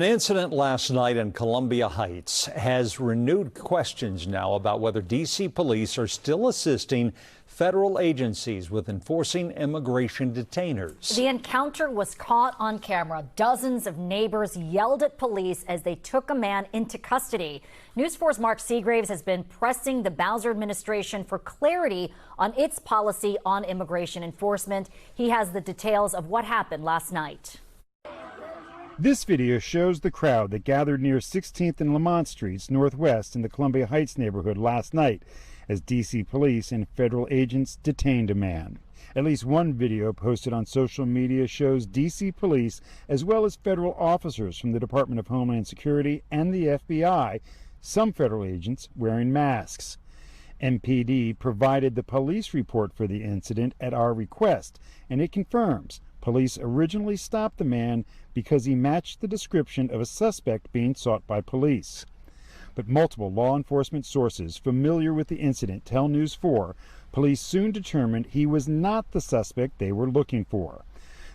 An incident last night in Columbia Heights has renewed questions now about whether D.C. police are still assisting federal agencies with enforcing immigration detainers. The encounter was caught on camera. Dozens of neighbors yelled at police as they took a man into custody. News 4's Mark Segraves has been pressing the Bowser administration for clarity on its policy on immigration enforcement. He has the details of what happened last night. This video shows the crowd that gathered near 16th and Lamont Streets northwest in the Columbia Heights neighborhood last night as D.C. police and federal agents detained a man. At least one video posted on social media shows D.C. police as well as federal officers from the Department of Homeland Security and the FBI, some federal agents wearing masks. MPD provided the police report for the incident at our request, and it confirms police originally stopped the man because he matched the description of a suspect being sought by police. But multiple law enforcement sources familiar with the incident tell News 4 police soon determined he was not the suspect they were looking for.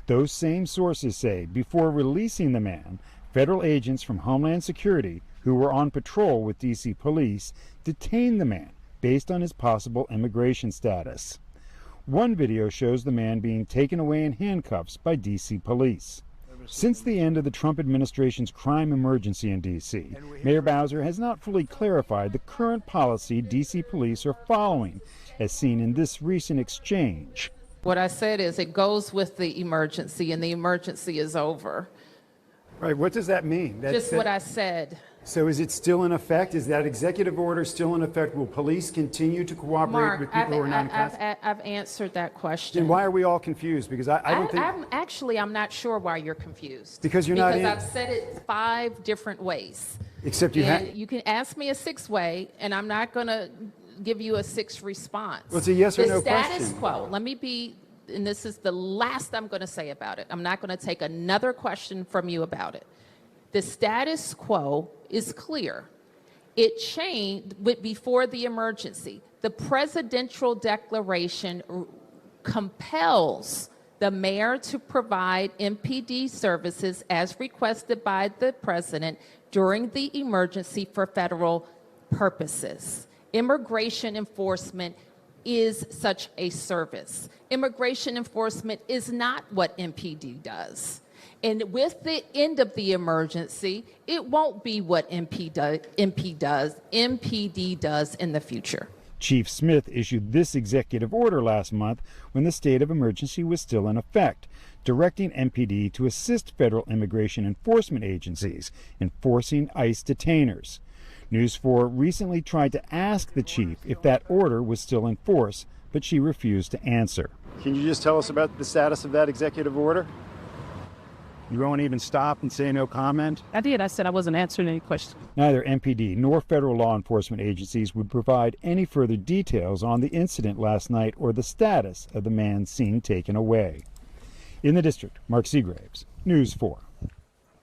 Those same sources say before releasing the man, federal agents from Homeland Security who were on patrol with D.C. police detained the man based on his possible immigration status. One video shows the man being taken away in handcuffs by D.C. police. Since the end of the Trump administration's crime emergency in D.C., Mayor Bowser has not fully clarified the current policy D.C. police are following, as seen in this recent exchange. What I said is it goes with the emergency, and the emergency is over. Right, what does that mean? Just what I said. So is it still in effect? Is that executive order still in effect? Will police continue to cooperate with people who are not in custody? I've answered that question. Then why are we all confused? Because I don't think... I'm not sure why you're confused. Because you're not in... Because I've said it 5 different ways. Except you can ask me a 6th way, and I'm not going to give you a 6th response. Well, it's a yes or no question. The status quo, let me be, and this is the last I'm going to say about it. I'm not going to take another question from you about it. The status quo is clear. It changed before the emergency. The presidential declaration compels the mayor to provide MPD services as requested by the president during the emergency for federal purposes. Immigration enforcement is such a service. Immigration enforcement is not what MPD does. And with the end of the emergency, it won't be what MPD does in the future. Chief Smith issued this executive order last month when the state of emergency was still in effect, directing MPD to assist federal immigration enforcement agencies enforcing ICE detainers. News 4 recently tried to ask the chief if that order was still in force, but she refused to answer. Can you just tell us about the status of that executive order? You won't even stop and say no comment? I did. I said I wasn't answering any questions. Neither MPD nor federal law enforcement agencies would provide any further details on the incident last night or the status of the man seen taken away. In the district, Mark Segraves, News 4.